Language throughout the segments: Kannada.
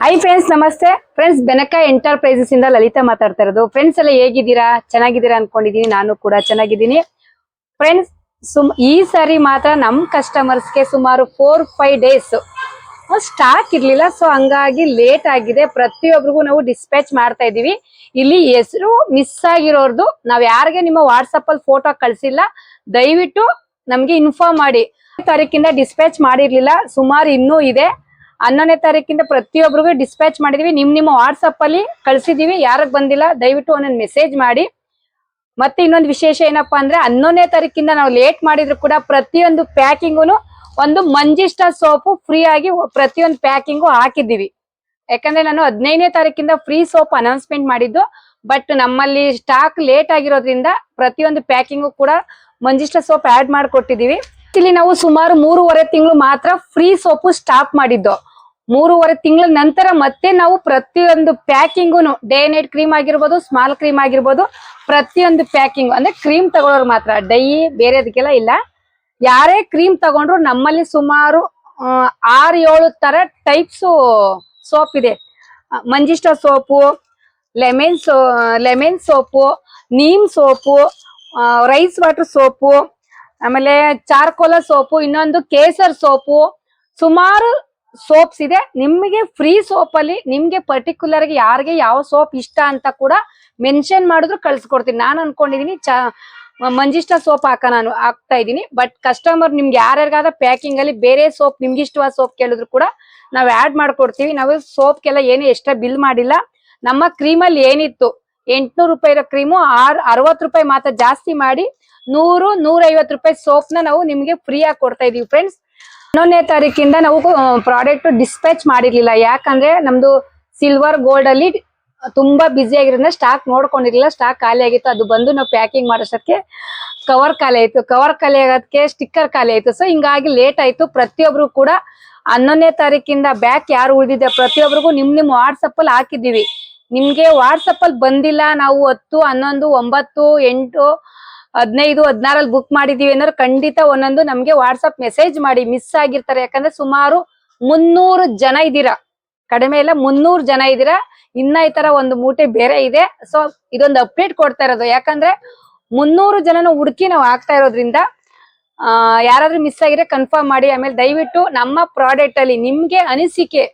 ಹಾಯ್ ಫ್ರೆಂಡ್ಸ್, ನಮಸ್ತೆ ಫ್ರೆಂಡ್ಸ್. ಬೆನಕ ಎಂಟರ್ಪ್ರೈಸಸ್ ಇಂದ ಲಲಿತಾ ಮಾತಾಡ್ತಾ ಇರೋದು. ಫ್ರೆಂಡ್ಸ್ ಎಲ್ಲ ಹೇಗಿದ್ದೀರಾ? ಚೆನ್ನಾಗಿದ್ದೀರಾ ಅನ್ಕೊಂಡಿದೀನಿ. ನಾನು ಕೂಡ ಚೆನ್ನಾಗಿದ್ದೀನಿ ಫ್ರೆಂಡ್ಸ್. ಈ ಸಾರಿ ಮಾತ್ರ ನಮ್ ಕಸ್ಟಮರ್ಸ್ಗೆ ಸುಮಾರು 4-5 ಡೇಸ್ ಸ್ಟಾಕ್ ಇರ್ಲಿಲ್ಲ. ಸೊ ಹಂಗಾಗಿ ಲೇಟ್ ಆಗಿದೆ. ಪ್ರತಿಯೊಬ್ಬರಿಗೂ ನಾವು ಡಿಸ್ಪ್ಯಾಚ್ ಮಾಡ್ತಾ ಇದೀವಿ. ಇಲ್ಲಿ ಹೆಸರು ಮಿಸ್ ಆಗಿರೋರ್ದು ನಾವ್ ಯಾರಿಗೆ ನಿಮ್ಮ ವಾಟ್ಸಪ್ ಅಲ್ಲಿ ಫೋಟೋ ಕಳ್ಸಿಲ್ಲ, ದಯವಿಟ್ಟು ನಮ್ಗೆ ಇನ್ಫಾರ್ಮ್ ಮಾಡಿ. ತಾರೀಕಿಂದ ಡಿಸ್ಪ್ಯಾಚ್ ಮಾಡಿರ್ಲಿಲ್ಲ, ಸುಮಾರು ಇನ್ನೂ ಇದೆ. 11ನೇ ತಾರೀಕಿಂದ ಪ್ರತಿಯೊಬ್ಬರಿಗೂ ಡಿಸ್ಪ್ಯಾಚ್ ಮಾಡಿದೀವಿ. ನಿಮ್ಮ ವಾಟ್ಸಪ್ ಅಲ್ಲಿ ಕಳ್ಸಿದೀವಿ. ಯಾರಿಗೆ ಬಂದಿಲ್ಲ ದಯವಿಟ್ಟು ಒಂದೊಂದು ಮೆಸೇಜ್ ಮಾಡಿ. ಮತ್ತೆ ಇನ್ನೊಂದು ವಿಶೇಷ ಏನಪ್ಪಾ ಅಂದ್ರೆ 11ನೇ ತಾರೀಕಿಂದ ನಾವು ಲೇಟ್ ಮಾಡಿದ್ರು ಕೂಡ ಪ್ರತಿಯೊಂದು ಪ್ಯಾಕಿಂಗು ಒಂದು ಮಂಜಿಷ್ಟ ಸೋಪು ಫ್ರೀ ಆಗಿ ಪ್ರತಿಯೊಂದು ಪ್ಯಾಕಿಂಗು ಹಾಕಿದ್ದೀವಿ. ಯಾಕಂದ್ರೆ ನಾನು 15ನೇ ತಾರೀಕಿಂದ ಫ್ರೀ ಸೋಪ್ ಅನೌನ್ಸ್ಮೆಂಟ್ ಮಾಡಿದ್ದು. ಬಟ್ ನಮ್ಮಲ್ಲಿ ಸ್ಟಾಕ್ ಲೇಟ್ ಆಗಿರೋದ್ರಿಂದ ಪ್ರತಿಯೊಂದು ಪ್ಯಾಕಿಂಗು ಕೂಡ ಮಂಜಿಷ್ಟ ಸೋಪ್ ಆಡ್ ಮಾಡಿಕೊಟ್ಟಿದೀವಿ. ಇಲ್ಲಿ ನಾವು ಸುಮಾರು 3.5 ತಿಂಗಳು ಮಾತ್ರ ಫ್ರೀ ಸೋಪು ಸ್ಟಾಪ್ ಮಾಡಿದ್ದು. 3.5 ತಿಂಗಳ ನಂತರ ಮತ್ತೆ ನಾವು ಪ್ರತಿಯೊಂದು ಪ್ಯಾಕಿಂಗು ಡೇ ನೈಟ್ ಕ್ರೀಮ್ ಆಗಿರ್ಬೋದು, ಸ್ಮಾಲ್ ಕ್ರೀಮ್ ಆಗಿರ್ಬೋದು, ಪ್ರತಿಯೊಂದು ಪ್ಯಾಕಿಂಗ್ ಅಂದ್ರೆ ಕ್ರೀಮ್ ತಗೊಳ್ಳೋರು ಮಾತ್ರ, ಡೈ ಬೇರೆದಕ್ಕೆಲ್ಲ ಇಲ್ಲ. ಯಾರೇ ಕ್ರೀಮ್ ತಗೊಂಡ್ರು ನಮ್ಮಲ್ಲಿ ಸುಮಾರು 6-7 ತರ ಟೈಪ್ಸ್ ಸೋಪ್ ಇದೆ. ಮಂಜಿಷ್ಟ soap, lemon soap, neem soap, rice water soap, ಆಮೇಲೆ ಚಾರ್ಕೋಲ ಸೋಪು, ಇನ್ನೊಂದು ಕೇಸರ್ ಸೋಪು, ಸುಮಾರು ಸೋಪ್ಸ್ ಇದೆ. ನಿಮಗೆ ಫ್ರೀ ಸೋಪ್ ಅಲ್ಲಿ ನಿಮ್ಗೆ ಪರ್ಟಿಕ್ಯುಲರ್ ಆಗಿ ಯಾರಿಗೆ ಯಾವ ಸೋಪ್ ಇಷ್ಟ ಅಂತ ಕೂಡ ಮೆನ್ಷನ್ ಮಾಡಿದ್ರು ಕಳ್ಸಿಕೊಡ್ತೀನಿ. ನಾನು ಅನ್ಕೊಂಡಿದೀನಿ ಮಂಜಿಷ್ಟ ಸೋಪ್ ನಾನು ಹಾಕ್ತಾ ಇದೀನಿ. ಬಟ್ ಕಸ್ಟಮರ್ ನಿಮ್ಗೆ ಯಾರ್ಯಾರಿಗಾದ ಪ್ಯಾಕಿಂಗ್ ಅಲ್ಲಿ ಬೇರೆ ಸೋಪ್ ನಿಮ್ಗೆ ಇಷ್ಟವಾದ ಸೋಪ್ ಕೇಳಿದ್ರು ಕೂಡ ನಾವ್ ಆಡ್ ಮಾಡ್ಕೊಡ್ತೀವಿ. ನಾವು ಸೋಪ್ಗೆಲ್ಲ ಏನು ಎಕ್ಸ್ಟ್ರಾ ಬಿಲ್ ಮಾಡಿಲ್ಲ. ನಮ್ಮ ಕ್ರೀಮಲ್ಲಿ ಏನಿತ್ತು 800 ರೂಪಾಯಿ ಇರೋ ಕ್ರೀಮು 60 ರೂಪಾಯಿ ಮಾತ್ರ ಜಾಸ್ತಿ ಮಾಡಿ 100-150 ರೂಪಾಯಿ ಸೋಪ್ ನ ನಾವು ನಿಮ್ಗೆ ಫ್ರೀ ಆಗಿ ಕೊಡ್ತಾ ಇದೀವಿ ಫ್ರೆಂಡ್ಸ್. 11ನೇ ತಾರೀಕಿಂದ ನಾವು ಪ್ರಾಡಕ್ಟ್ ಡಿಸ್ಪ್ಯಾಚ್ ಮಾಡಿರ್ಲಿಲ್ಲ. ಯಾಕಂದ್ರೆ ನಮ್ದು ಸಿಲ್ವರ್ ಗೋಲ್ಡ್ ಅಲ್ಲಿ ತುಂಬಾ ಬಿಸಿ ಆಗಿರೋದ್ರಿಂದ ಸ್ಟಾಕ್ ನೋಡ್ಕೊಂಡಿರ್ಲಿಲ್ಲ. ಸ್ಟಾಕ್ ಖಾಲಿ ಆಗಿತ್ತು. ಅದು ಬಂದು ನಾವು ಪ್ಯಾಕಿಂಗ್ ಮಾಡೋಷ್ಟಕ್ಕೆ ಕವರ್ ಖಾಲಿ ಆಯ್ತು. ಕವರ್ ಖಾಲಿ ಆಗೋದಕ್ಕೆ ಸ್ಟಿಕ್ಕರ್ ಖಾಲಿ ಆಯ್ತು. ಸೊ ಹಿಂಗಾಗಿ ಲೇಟ್ ಆಯ್ತು. ಪ್ರತಿಯೊಬ್ರು ಕೂಡ 11ನೇ ತಾರೀಕಿಂದ ಬ್ಯಾಕ್ ಯಾರು ಉಳಿದಿದೆ ಪ್ರತಿಯೊಬ್ಬರಿಗೂ ನಿಮ್ ವಾಟ್ಸಪ್ ಅಲ್ಲಿ ಹಾಕಿದೀವಿ. ನಿಮ್ಗೆ ವಾಟ್ಸಪ್ ಅಲ್ಲಿ ಬಂದಿಲ್ಲ, ನಾವು 10, 11, 9, 8, 15, 16 ಬುಕ್ ಮಾಡಿದೀವಿ ಏನಾದ್ರು ಖಂಡಿತ ಒಂದೊಂದು ನಮ್ಗೆ ವಾಟ್ಸಪ್ ಮೆಸೇಜ್ ಮಾಡಿ. ಮಿಸ್ ಆಗಿರ್ತಾರೆ. ಯಾಕಂದ್ರೆ ಸುಮಾರು 300 ಜನ ಇದ್ದೀರಾ, ಕಡಿಮೆ ಇಲ್ಲ 300 ಜನ ಇದ್ದೀರಾ. ಇನ್ನ ಈ ತರ ಒಂದು ಮೂಟೆ ಬೇರೆ ಇದೆ. ಸೊ ಇದೊಂದು ಅಪ್ಡೇಟ್ ಕೊಡ್ತಾ ಇರೋದು. ಯಾಕಂದ್ರೆ 300 ಜನನ ಹುಡುಕಿ ನಾವು ಆಗ್ತಾ ಇರೋದ್ರಿಂದ ಯಾರಾದ್ರೂ ಮಿಸ್ ಆಗಿದ್ರೆ ಕನ್ಫರ್ಮ್ ಮಾಡಿ. ಆಮೇಲೆ ದಯವಿಟ್ಟು ನಮ್ಮ ಪ್ರಾಡಕ್ಟ್ ಅಲ್ಲಿ ನಿಮ್ಗೆ ಅನಿಸಿಕೆ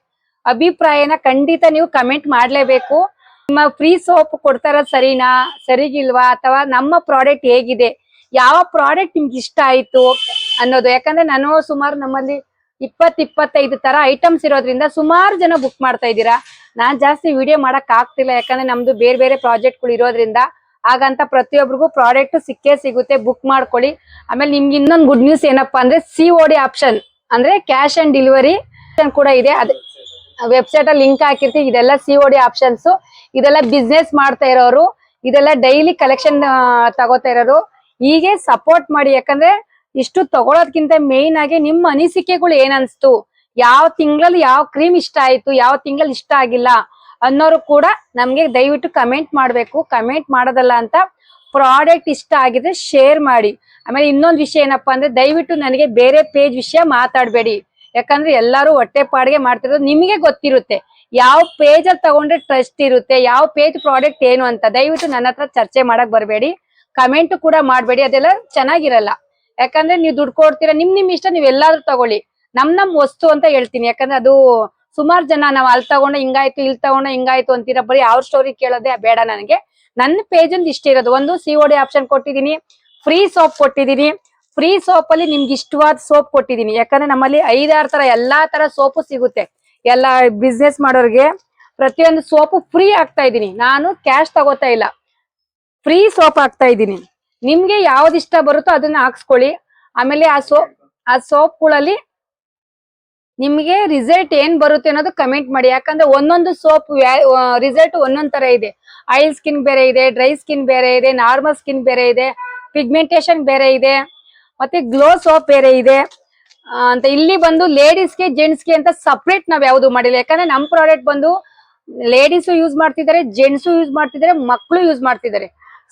ಅಭಿಪ್ರಾಯನ ಖಂಡಿತ ನೀವು ಕಮೆಂಟ್ ಮಾಡ್ಲೇಬೇಕು. ನಿಮ್ಮ ಫ್ರೀ ಸೋಪ್ ಕೊಡ್ತಾರ ಸರಿನಾ, ಸರಿಗಿಲ್ವಾ, ಅಥವಾ ನಮ್ಮ ಪ್ರಾಡಕ್ಟ್ ಹೇಗಿದೆ, ಯಾವ ಪ್ರಾಡಕ್ಟ್ ನಿಮ್ಗೆ ಇಷ್ಟ ಆಯ್ತು ಅನ್ನೋದು. ಯಾಕಂದ್ರೆ ನಾನು ಸುಮಾರು ನಮ್ಮಲ್ಲಿ 20-25 ತರ ಐಟಮ್ಸ್ ಇರೋದ್ರಿಂದ ಸುಮಾರು ಜನ ಬುಕ್ ಮಾಡ್ತಾ ಇದ್ದೀರಾ. ನಾನ್ ಜಾಸ್ತಿ ವಿಡಿಯೋ ಮಾಡಕ್ ಆಗ್ತಿಲ್ಲ. ಯಾಕಂದ್ರೆ ನಮ್ದು ಬೇರೆ ಬೇರೆ ಪ್ರಾಜೆಕ್ಟ್ಗಳು ಇರೋದ್ರಿಂದ. ಹಾಗಂತ ಪ್ರತಿಯೊಬ್ಬರಿಗೂ ಪ್ರಾಡಕ್ಟ್ ಸಿಕ್ಕೇ ಸಿಗುತ್ತೆ, ಬುಕ್ ಮಾಡ್ಕೊಳ್ಳಿ. ಆಮೇಲೆ ನಿಮ್ಗೆ ಇನ್ನೊಂದು ಗುಡ್ ನ್ಯೂಸ್ ಏನಪ್ಪಾ ಅಂದ್ರೆ COD ಆಪ್ಷನ್ ಅಂದ್ರೆ ಕ್ಯಾಶ್ ಅಂಡ್ ಡೆಲಿವರಿ ಕೂಡ ಇದೆ. ಅದೇ ವೆಬ್ಸೈಟ್ ಅಲ್ಲಿ ಲಿಂಕ್ ಹಾಕಿರ್ತೀವಿ. ಇದೆಲ್ಲ COD ಆಪ್ಷನ್ಸ್. ಇದೆಲ್ಲ ಬಿಸ್ನೆಸ್ ಮಾಡ್ತಾ ಇರೋರು, ಇದೆಲ್ಲ ಡೈಲಿ ಕಲೆಕ್ಷನ್ ತಗೋತಾ ಇರೋರು. ಹೀಗೆ ಸಪೋರ್ಟ್ ಮಾಡಿ. ಯಾಕಂದ್ರೆ ಇಷ್ಟು ತಗೊಳೋದ್ಕಿಂತ ಮೇನ್ ಆಗಿ ನಿಮ್ಮ ಅನಿಸಿಕೆಗಳು ಏನನ್ಸ್ತು, ಯಾವ ತಿಂಗಳಲ್ಲಿ ಯಾವ ಕ್ರೀಮ್ ಇಷ್ಟ ಆಯ್ತು, ಯಾವ ತಿಂಗಳಲ್ಲಿ ಇಷ್ಟ ಆಗಿಲ್ಲ ಅನ್ನೋರು ಕೂಡ ನಮ್ಗೆ ದಯವಿಟ್ಟು ಕಮೆಂಟ್ ಮಾಡ್ಬೇಕು. ಕಮೆಂಟ್ ಮಾಡೋದಲ್ಲ ಅಂತ ಪ್ರಾಡಕ್ಟ್ ಇಷ್ಟ ಆಗಿದ್ರೆ ಶೇರ್ ಮಾಡಿ. ಆಮೇಲೆ ಇನ್ನೊಂದು ವಿಷಯ ಏನಪ್ಪಾ ಅಂದ್ರೆ ದಯವಿಟ್ಟು ನನಗೆ ಬೇರೆ ಪೇಜ್ ವಿಷಯ ಮಾತಾಡ್ಬೇಡಿ. ಯಾಕಂದ್ರೆ ಎಲ್ಲಾರು ಹೊಟ್ಟೆ ಪಾಡಿಗೆ ಮಾಡ್ತಿರೋದು. ನಿಮಗೆ ಗೊತ್ತಿರುತ್ತೆ ಯಾವ ಪೇಜ್ ಅಲ್ಲಿ ತಗೊಂಡ್ರೆ ಟ್ರಸ್ಟ್ ಇರುತ್ತೆ, ಯಾವ ಪೇಜ್ ಪ್ರಾಡಕ್ಟ್ ಏನು ಅಂತ. ದಯವಿಟ್ಟು ನನ್ನ ಹತ್ರ ಚರ್ಚೆ ಮಾಡಕ್ ಬರ್ಬೇಡಿ, ಕಮೆಂಟ್ ಕೂಡ ಮಾಡ್ಬೇಡಿ. ಅದೆಲ್ಲ ಚೆನ್ನಾಗಿರಲ್ಲ. ಯಾಕಂದ್ರೆ ನೀವು ದುಡ್ಡು ಕೊಡ್ತೀರಾ, ನಿಮ್ ಇಷ್ಟ, ನೀವ್ ಎಲ್ಲಾದ್ರೂ ತಗೊಳ್ಳಿ. ನಮ್ ವಸ್ತು ಅಂತ ಹೇಳ್ತೀನಿ. ಯಾಕಂದ್ರೆ ಅದು ಸುಮಾರು ಜನ ನಾವ್ ಅಲ್ಲಿ ತಗೊಂಡ ಹಿಂಗಾಯ್ತು, ಇಲ್ಲಿ ತಗೊಂಡ ಹಿಂಗಾಯ್ತು ಅಂತೀರ. ಬರೀ ಅವ್ರ ಸ್ಟೋರಿ ಕೇಳೋದೇ ಬೇಡ ನನಗೆ. ನನ್ನ ಪೇಜ್ ಅಲ್ಲಿ ಇಷ್ಟ ಇರೋದು ಒಂದು COD ಆಪ್ಷನ್ ಕೊಟ್ಟಿದೀನಿ, ಫ್ರೀ ಸೋಪ್ ಕೊಟ್ಟಿದೀನಿ. ಫ್ರೀ ಸೋಪ್ ಅಲ್ಲಿ ನಿಮ್ಗೆ ಇಷ್ಟವಾದ ಸೋಪ್ ಕೊಟ್ಟಿದೀನಿ. ಯಾಕಂದ್ರೆ ನಮ್ಮಲ್ಲಿ 5-6 ತರ ಎಲ್ಲಾ ತರ ಸೋಪು ಸಿಗುತ್ತೆ. ಎಲ್ಲ ಬಿಸ್ನೆಸ್ ಮಾಡೋರ್ಗೆ ಪ್ರತಿಯೊಂದು ಸೋಪು ಫ್ರೀ ಆಗ್ತಾ ಇದೀನಿ. ನಾನು ಕ್ಯಾಶ್ ತಗೋತಾ ಇಲ್ಲ, ಫ್ರೀ ಸೋಪ್ ಹಾಕ್ತಾ ಇದೀನಿ. ನಿಮ್ಗೆ ಯಾವ್ದು ಇಷ್ಟ ಬರುತ್ತೋ ಅದನ್ನ ಹಾಕ್ಸ್ಕೊಳ್ಳಿ. ಆಮೇಲೆ ಆ ಸೋಪ್ಗಳಲ್ಲಿ ನಿಮ್ಗೆ ರಿಸಲ್ಟ್ ಏನ್ ಬರುತ್ತೆ ಅನ್ನೋದು ಕಮೆಂಟ್ ಮಾಡಿ. ಯಾಕಂದ್ರೆ ಒಂದೊಂದು ಸೋಪ್ ರಿಸಲ್ಟ್ ಒಂದೊಂದ್ ತರ ಇದೆ. ಆಯಿಲ್ ಸ್ಕಿನ್ ಬೇರೆ ಇದೆ, ಡ್ರೈ ಸ್ಕಿನ್ ಬೇರೆ ಇದೆ, ನಾರ್ಮಲ್ ಸ್ಕಿನ್ ಬೇರೆ ಇದೆ, ಪಿಗ್ಮೆಂಟೇಶನ್ ಬೇರೆ ಇದೆ, ಮತ್ತೆ ಗ್ಲೋ ಸೋಪ್ ಬೇರೆ ಇದೆ ಅಂತ. ಇಲ್ಲಿ ಬಂದು ಲೇಡೀಸ್ಗೆ ಜೆಂಟ್ಸ್ಗೆ ಅಂತ ಸಪ್ರೇಟ್ ನಾವ್ ಯಾವ್ದು ಮಾಡಿಲ್ಲ. ಯಾಕಂದ್ರೆ ನಮ್ ಪ್ರಾಡಕ್ಟ್ ಬಂದು ಲೇಡೀಸು ಯೂಸ್ ಮಾಡ್ತಿದ್ದಾರೆ, ಜೆಂಟ್ಸು ಯೂಸ್ ಮಾಡ್ತಿದ್ದಾರೆ, ಮಕ್ಕಳು ಯೂಸ್ ಮಾಡ್ತಿದ್ದಾರೆ.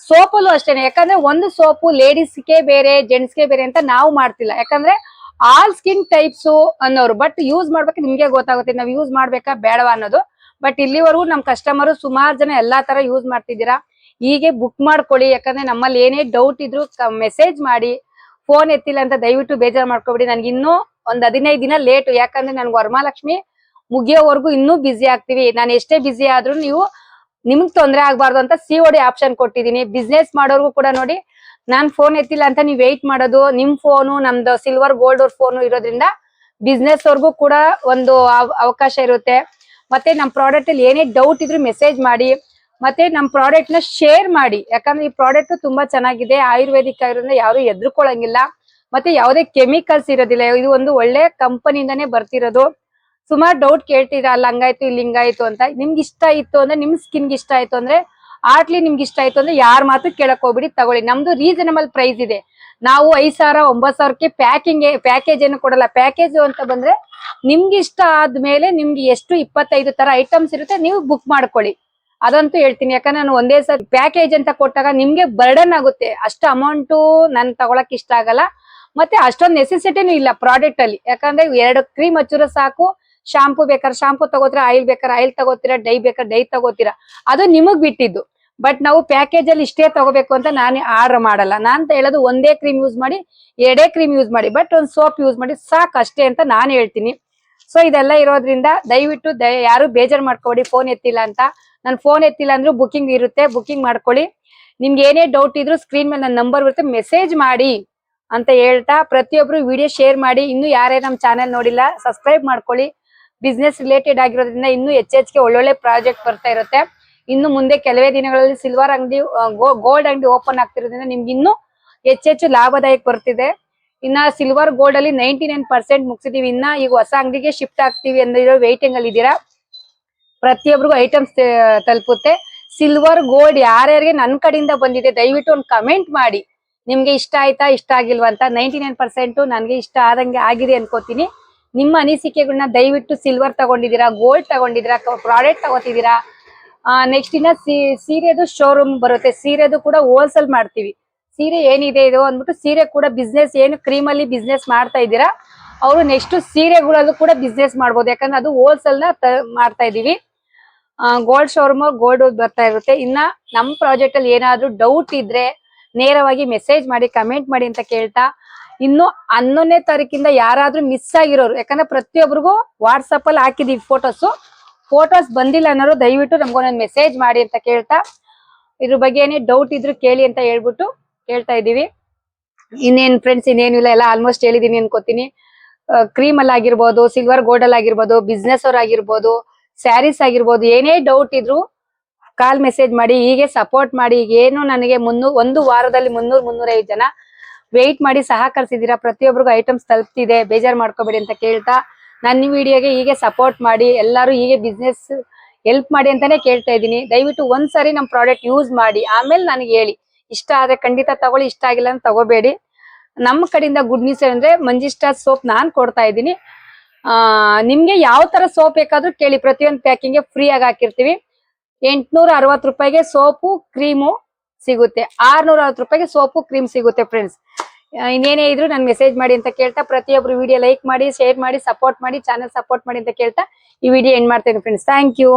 ಸೋಪಲ್ಲೂ ಅಷ್ಟೇನೆ. ಯಾಕಂದ್ರೆ ಒಂದು ಸೋಪು ಲೇಡೀಸ್ಗೆ ಬೇರೆ ಜೆಂಟ್ಸ್ಗೆ ಬೇರೆ ಅಂತ ನಾವು ಮಾಡ್ತಿಲ್ಲ. ಯಾಕಂದ್ರೆ ಆಲ್ ಸ್ಕಿನ್ ಟೈಪ್ಸ್ ಅನ್ನೋರು. ಬಟ್ ಯೂಸ್ ಮಾಡ್ಬೇಕು ನಿಮ್ಗೆ ಗೊತ್ತಾಗುತ್ತೆ ನಾವ್ ಯೂಸ್ ಮಾಡ್ಬೇಕಾ ಬೇಡವಾ ಅನ್ನೋದು. ಬಟ್ ಇಲ್ಲಿವರೆಗೂ ನಮ್ ಕಸ್ಟಮರ್ ಸುಮಾರು ಜನ ಎಲ್ಲಾ ತರ ಯೂಸ್ ಮಾಡ್ತಿದ್ದೀರಾ. ಹೀಗೆ ಬುಕ್ ಮಾಡ್ಕೊಳ್ಳಿ. ಯಾಕಂದ್ರೆ ನಮ್ಮಲ್ಲಿ ಏನೇ ಡೌಟ್ ಇದ್ರು ಮೆಸೇಜ್ ಮಾಡಿ. ಫೋನ್ ಎತ್ತಿಲ್ಲ ಅಂತ ದಯವಿಟ್ಟು ಬೇಜಾರ್ ಮಾಡ್ಕೊಬಿಡಿ. ನನ್ಗೆ ಇನ್ನೂ ಒಂದ್ 15 ದಿನ ಲೇಟು. ಯಾಕಂದ್ರೆ ನನ್ಗೆ ವರಮಹಾಲಕ್ಷ್ಮಿ ಮುಗಿಯೋವರೆಗೂ ಇನ್ನೂ ಬಿಸಿ ಆಗ್ತೀವಿ. ನಾನು ಎಷ್ಟೇ ಬಿಸಿ ಆದ್ರೂ ನೀವು ನಿಮ್ಗ್ ತೊಂದರೆ ಆಗ್ಬಾರ್ದು ಅಂತ COD ಆಪ್ಷನ್ ಕೊಟ್ಟಿದೀನಿ. ಬಿಸ್ನೆಸ್ ಮಾಡೋರ್ಗು ಕೂಡ ನೋಡಿ, ನಾನ್ ಫೋನ್ ಎತ್ತಿಲ್ಲ ಅಂತ ನೀವ್ ವೆಯ್ಟ್ ಮಾಡೋದು. ನಿಮ್ ಫೋನು ನಮ್ದು ಸಿಲ್ವರ್ ಗೋಲ್ಡ್ ಫೋನು ಇರೋದ್ರಿಂದ ಬಿಸ್ನೆಸ್ ಅವ್ರಿಗೂ ಕೂಡ ಒಂದು ಅವಕಾಶ ಇರುತ್ತೆ. ಮತ್ತೆ ನಮ್ ಪ್ರಾಡಕ್ಟ್ ಅಲ್ಲಿ ಏನೇ ಡೌಟ್ ಇದ್ರು ಮೆಸೇಜ್ ಮಾಡಿ. ಮತ್ತೆ ನಮ್ ಪ್ರಾಡಕ್ಟ್ ನ ಶೇರ್ ಮಾಡಿ. ಯಾಕಂದ್ರೆ ಈ ಪ್ರಾಡಕ್ಟ್ ತುಂಬಾ ಚೆನ್ನಾಗಿದೆ, ಆಯುರ್ವೇದಿಕ್ ಆಗಿರೋದ್ರಿಂದ ಯಾರು ಎದ್ರುಕೊಳ್ಳಂಗಿಲ್ಲ. ಮತ್ತೆ ಯಾವುದೇ ಕೆಮಿಕಲ್ಸ್ ಇರೋದಿಲ್ಲ. ಇದು ಒಂದು ಒಳ್ಳೆ ಕಂಪನಿಯಿಂದಾನೇ ಬರ್ತಿರೋದು. ಸುಮಾರು ಡೌಟ್ ಕೇಳ್ತೀರಾ, ಅಲ್ಲಿ ಹಂಗಾಯ್ತು ಇಲ್ಲಿ ಹಿಂಗಾಯ್ತು ಅಂತ. ನಿಮ್ಗೆ ಇಷ್ಟ ಇತ್ತು ಅಂದ್ರೆ, ನಿಮ್ ಸ್ಕಿನ್ಗೆ ಇಷ್ಟ ಆಯ್ತು ಅಂದ್ರೆ, ಆರ್ಟ್ಲಿ ನಿಮ್ಗೆ ಇಷ್ಟ ಆಯ್ತು ಅಂದ್ರೆ ಯಾರ ಮಾತು ಕೇಳಕ್ ಹೋಗ್ಬಿಡಿ, ತಗೊಳ್ಳಿ. ನಮ್ದು ರೀಸನಬಲ್ ಪ್ರೈಸ್ ಇದೆ. ನಾವು 5,000 9,000ಕ್ಕೆ ಪ್ಯಾಕೇಜ್ ಏನು ಕೊಡಲ್ಲ. ಪ್ಯಾಕೇಜ್ ಅಂತ ಬಂದ್ರೆ ನಿಮ್ಗೆ ಇಷ್ಟ ಆದ್ಮೇಲೆ ನಿಮ್ಗೆ ಎಷ್ಟು 25 ತರ ಐಟಮ್ಸ್ ಇರುತ್ತೆ, ನೀವು ಬುಕ್ ಮಾಡ್ಕೊಳ್ಳಿ. ಅದಂತೂ ಹೇಳ್ತೀನಿ. ಯಾಕಂದ್ರೆ ನಾನು ಒಂದೇ ಸರಿ ಪ್ಯಾಕೇಜ್ ಅಂತ ಕೊಟ್ಟಾಗ ನಿಮ್ಗೆ ಬರ್ಡನ್ ಆಗುತ್ತೆ. ಅಷ್ಟು ಅಮೌಂಟು ನನ್ ತಗೊಳಕ್ ಇಷ್ಟ ಆಗಲ್ಲ. ಮತ್ತೆ ಅಷ್ಟೊಂದು ನೆಸೆಸಿಟಿನೂ ಇಲ್ಲ ಪ್ರಾಡಕ್ಟ್ ಅಲ್ಲಿ. ಯಾಕಂದ್ರೆ 2 ಕ್ರೀಮ್ ಹಚ್ಚಿರೋ ಸಾಕು. ಶಾಂಪೂ ಬೇಕಾದ್ರೆ ಶಾಂಪೂ ತಗೋತೀರಾ, ಆಯಿಲ್ ಬೇಕಾದ್ರೆ ಆಯಿಲ್ ತಗೋತೀರಾ, ಡೈ ಬೇಕಾದ್ರೆ ಡೈ ತಗೋತೀರಾ, ಅದು ನಿಮಗ್ ಬಿಟ್ಟಿದ್ದು. ಬಟ್ ನಾವು ಪ್ಯಾಕೇಜ್ ಅಲ್ಲಿ ಇಷ್ಟೇ ತಗೋಬೇಕು ಅಂತ ನಾನು ಆರ್ಡರ್ ಮಾಡಲ್ಲ. ನಾನ್ ಹೇಳೋದು ಒಂದೇ ಕ್ರೀಮ್ ಯೂಸ್ ಮಾಡಿ, 2 ಕ್ರೀಮ್ ಯೂಸ್ ಮಾಡಿ, ಬಟ್ ಒಂದು ಸೋಪ್ ಯೂಸ್ ಮಾಡಿ ಸಾಕು ಅಷ್ಟೇ ಅಂತ ನಾನು ಹೇಳ್ತೀನಿ. ಸೊ ಇದೆಲ್ಲ ಇರೋದ್ರಿಂದ ದಯವಿಟ್ಟು ಯಾರು ಬೇಜಾರ್ ಮಾಡ್ಕೊಡಿ ಫೋನ್ ಎತ್ತಿಲ್ಲ ಅಂತ. ನಾನು ಫೋನ್ ಎತ್ತಿಲ್ಲ ಅಂದ್ರೂ ಬುಕಿಂಗ್ ಇರುತ್ತೆ, ಬುಕಿಂಗ್ ಮಾಡ್ಕೊಳ್ಳಿ. ನಿಮ್ಗೆ ಏನೇ ಡೌಟ್ ಇದ್ರು ಸ್ಕ್ರೀನ್ ಮೇಲೆ ನನ್ನ ನಂಬರ್ ಇರುತ್ತೆ, ಮೆಸೇಜ್ ಮಾಡಿ ಅಂತ ಹೇಳ್ತಾ ಪ್ರತಿಯೊಬ್ರು ವಿಡಿಯೋ ಶೇರ್ ಮಾಡಿ. ಇನ್ನು ಯಾರೇ ನಮ್ಮ ಚಾನೆಲ್ ನೋಡಿಲ್ಲ ಸಬ್ಸ್ಕ್ರೈಬ್ ಮಾಡ್ಕೊಳ್ಳಿ. ಬಿಸ್ನೆಸ್ ರಿಲೇಟೆಡ್ ಆಗಿರೋದ್ರಿಂದ ಇನ್ನೂ ಹೆಚ್ಚೆಚ್ಚಿಗೆ ಒಳ್ಳೊಳ್ಳೆ ಪ್ರಾಜೆಕ್ಟ್ ಬರ್ತಾ ಇರುತ್ತೆ. ಇನ್ನು ಮುಂದೆ ಕೆಲವೇ ದಿನಗಳಲ್ಲಿ ಸಿಲ್ವರ್ ಅಂಗಡಿ, ಗೋಲ್ಡ್ ಅಂಗಡಿ ಓಪನ್ ಆಗ್ತಿರೋದ್ರಿಂದ ನಿಮ್ಗೆ ಇನ್ನೂ ಹೆಚ್ಚೆಚ್ಚು ಲಾಭದಾಯಕ ಬರ್ತಿದೆ. ಇನ್ನ ಸಿಲ್ವರ್ ಗೋಲ್ಡ್ ಅಲ್ಲಿ 99% ಮುಗಿಸಿದೀವಿ. ಇನ್ನ ಈಗ ಹೊಸ ಅಂಗಡಿಗೆ ಶಿಫ್ಟ್ ಆಗ್ತೀವಿ ಅಂದಿರೋ ವೈಟಿಂಗ್ ಅಲ್ಲಿ ಇದ್ದೀರಾ. ಪ್ರತಿಯೊಬ್ಬರಿಗೂ ಐಟಮ್ಸ್ ತಲುಪುತ್ತೆ. ಸಿಲ್ವರ್ ಗೋಲ್ಡ್ ಯಾರ್ಯಾರಿಗೆ ನನ್ನ ಕಡೆಯಿಂದ ಬಂದಿದೆ ದಯವಿಟ್ಟು ಒಂದು ಕಮೆಂಟ್ ಮಾಡಿ. ನಿಮ್ಗೆ ಇಷ್ಟ ಆಯ್ತಾ ಇಷ್ಟ ಆಗಿಲ್ವಾ ಅಂತ. 99% ನನ್ಗೆ ಇಷ್ಟ ಆದಂಗೆ ಆಗಿದೆ ಅನ್ಕೋತೀನಿ. ನಿಮ್ಮ ಅನಿಸಿಕೆಗಳನ್ನ ದಯವಿಟ್ಟು ಸಿಲ್ವರ್ ತಗೊಂಡಿದ್ದೀರಾ, ಗೋಲ್ಡ್ ತಗೊಂಡಿದ್ದೀರಾ, ಪ್ರಾಡಕ್ಟ್ ತಗೋತಿದ್ದೀರಾ, ನೆಕ್ಸ್ಟ್ ಇನ್ನ ಸೀರೆದು ಶೋರೂಮ್ ಬರುತ್ತೆ. ಸೀರೆದು ಕೂಡ ಹೋಲ್ಸೇಲ್ ಮಾಡ್ತೀವಿ. ಸೀರೆ ಏನಿದೆ ಇದು ಅಂದ್ಬಿಟ್ಟು ಸೀರೆ ಕೂಡ ಬಿಸ್ನೆಸ್ ಏನು ಕ್ರೀಮ್ ಅಲ್ಲಿ ಬಿಸ್ನೆಸ್ ಮಾಡ್ತಾ ಇದ್ದೀರಾ ಅವರು ನೆಕ್ಸ್ಟ್ ಸೀರೆಗಳಲ್ಲೂ ಕೂಡ ಬಿಸ್ನೆಸ್ ಮಾಡ್ಬೋದು. ಯಾಕಂದ್ರೆ ಅದು ಹೋಲ್ಸೇಲ್ ನ ಮಾಡ್ತಾ ಇದೀವಿ. ಗೋಲ್ಡ್ ಶೋರೂಮ್ ಗೋಲ್ಡ್ ಬರ್ತಾ ಇರುತ್ತೆ. ಇನ್ನ ನಮ್ ಪ್ರಾಜೆಕ್ಟ್ ಅಲ್ಲಿ ಏನಾದ್ರೂ ಡೌಟ್ ಇದ್ರೆ ನೇರವಾಗಿ ಮೆಸೇಜ್ ಮಾಡಿ, ಕಮೆಂಟ್ ಮಾಡಿ ಅಂತ ಕೇಳ್ತಾ, ಇನ್ನು 11ನೇ ತಾರೀಕಿಂದ ಯಾರಾದ್ರೂ ಮಿಸ್ ಆಗಿರೋರು, ಯಾಕಂದ್ರೆ ಪ್ರತಿಯೊಬ್ಬರಿಗೂ ವಾಟ್ಸಪ್ ಅಲ್ಲಿ ಹಾಕಿದೀವಿ ಫೋಟೋಸ್ ಬಂದಿಲ್ಲ ಅನ್ನೋರು ದಯವಿಟ್ಟು ನಮ್ಗೊಂದೊಂದು ಮೆಸೇಜ್ ಮಾಡಿ ಅಂತ ಕೇಳ್ತಾ, ಇದ್ರ ಬಗ್ಗೆ ಏನೇ ಡೌಟ್ ಇದ್ರು ಕೇಳಿ ಅಂತ ಹೇಳ್ಬಿಟ್ಟು ಕೇಳ್ತಾ ಇದೀವಿ. ಇನ್ನೇನ್ ಫ್ರೆಂಡ್ಸ್, ಇನ್ನೇನಿಲ್ಲ, ಎಲ್ಲ ಆಲ್ಮೋಸ್ಟ್ ಹೇಳಿದೀನಿ ಅನ್ಕೋತೀನಿ. ಕ್ರೀಮ್ ಅಲ್ಲಿ ಆಗಿರ್ಬೋದು, ಸಿಲ್ವರ್ ಗೋಲ್ಡ್ ಅಲ್ಲಿ ಆಗಿರ್ಬೋದು, ಬಿಸ್ನೆಸ್ ಅವ್ರ ಆಗಿರ್ಬೋದು, ಸ್ಯಾರೀಸ್ ಆಗಿರ್ಬೋದು, ಏನೇ ಡೌಟ್ ಇದ್ರು ಕಾಲ್ ಮೆಸೇಜ್ ಮಾಡಿ. ಹೀಗೆ ಸಪೋರ್ಟ್ ಮಾಡಿ. ಏನು ನನಗೆ ಒಂದು ವಾರದಲ್ಲಿ 300-305 ಜನ ವೆಯ್ಟ್ ಮಾಡಿ ಸಹಕರಿಸಿದೀರಾ. ಪ್ರತಿಯೊಬ್ಬರಿಗೂ ಐಟಮ್ಸ್ ತಲುಪ್ತಿದೆ, ಬೇಜಾರ್ ಮಾಡ್ಕೋಬೇಡಿ ಅಂತ ಕೇಳ್ತಾ, ನನ್ನ ವಿಡಿಯೋಗೆ ಹೀಗೆ ಸಪೋರ್ಟ್ ಮಾಡಿ. ಎಲ್ಲರೂ ಹೀಗೆ ಬಿಸ್ನೆಸ್ ಹೆಲ್ಪ್ ಮಾಡಿ ಅಂತಾನೆ ಕೇಳ್ತಾ ಇದ್ದೀನಿ. ದಯವಿಟ್ಟು ಒಂದ್ಸರಿ ನಮ್ ಪ್ರಾಡಕ್ಟ್ ಯೂಸ್ ಮಾಡಿ, ಆಮೇಲೆ ನನಗೆ ಹೇಳಿ. ಇಷ್ಟ ಆದ್ರೆ ಖಂಡಿತ ತಗೊಳ್ಳಿ, ಇಷ್ಟ ಆಗಿಲ್ಲ ಅಂತ ತಗೋಬೇಡಿ. ನಮ್ಮ ಕಡೆಯಿಂದ ಗುಡ್ ನ್ಯೂಸ್ ಅಂದ್ರೆ ಮಂಜಿಸ್ಟಾ ಸೋಪ್ ನಾನ್ ಕೊಡ್ತಾ ಇದ್ದೀನಿ. ನಿಮ್ಗೆ ಯಾವ ತರ ಸೋಪ್ ಬೇಕಾದ್ರೂ ಕೇಳಿ, ಪ್ರತಿಯೊಂದು ಪ್ಯಾಕಿಂಗ್ ಫ್ರೀ ಆಗಿ ಹಾಕಿರ್ತೀವಿ. 860 ರೂಪಾಯಿಗೆ ಸೋಪು ಕ್ರೀಮು ಸಿಗುತ್ತೆ, 660 ರೂಪಾಯಿಗೆ ಸೋಪು ಕ್ರೀಮ್ ಸಿಗುತ್ತೆ ಫ್ರೆಂಡ್ಸ್. ಇನ್ನೇನೇ ಇದ್ರು ನನ್ ಮೆಸೇಜ್ ಮಾಡಿ ಅಂತ ಕೇಳ್ತಾ, ಪ್ರತಿಯೊಬ್ರು ವಿಡಿಯೋ ಲೈಕ್ ಮಾಡಿ, ಶೇರ್ ಮಾಡಿ, ಸಪೋರ್ಟ್ ಮಾಡಿ, ಚಾನಲ್ ಸಪೋರ್ಟ್ ಮಾಡಿ ಅಂತ ಕೇಳ್ತಾ ಈ ವಿಡಿಯೋ ಎಂಡ್ ಮಾಡ್ತೇನೆ ಫ್ರೆಂಡ್ಸ್. Thank you.